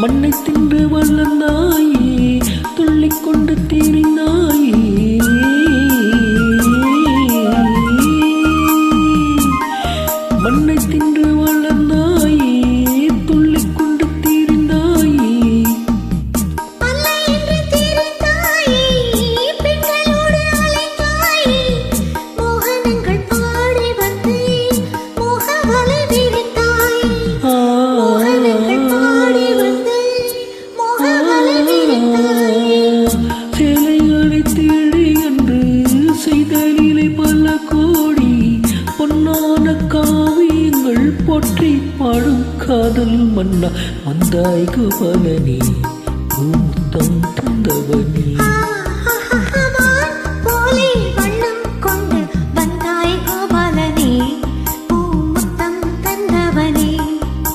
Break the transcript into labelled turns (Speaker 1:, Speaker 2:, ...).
Speaker 1: மண்ணை தின்று வளர்ந்தாயே, துள்ளிக்கொண்டு திரிந்தாயே. மண்ணை தின்று வளர்ந்தாயே, துள்ளிக்கொண்டு திரிந்தாயே. சேலைகளை தேடி என்று செய்தலிலே பல கோடி பொன்னான காவியங்கள் போற்றி பாடும் காதல் மன்னா. வந்தாய் கோபாலனே, பூமுத்தம் தந்தவனே.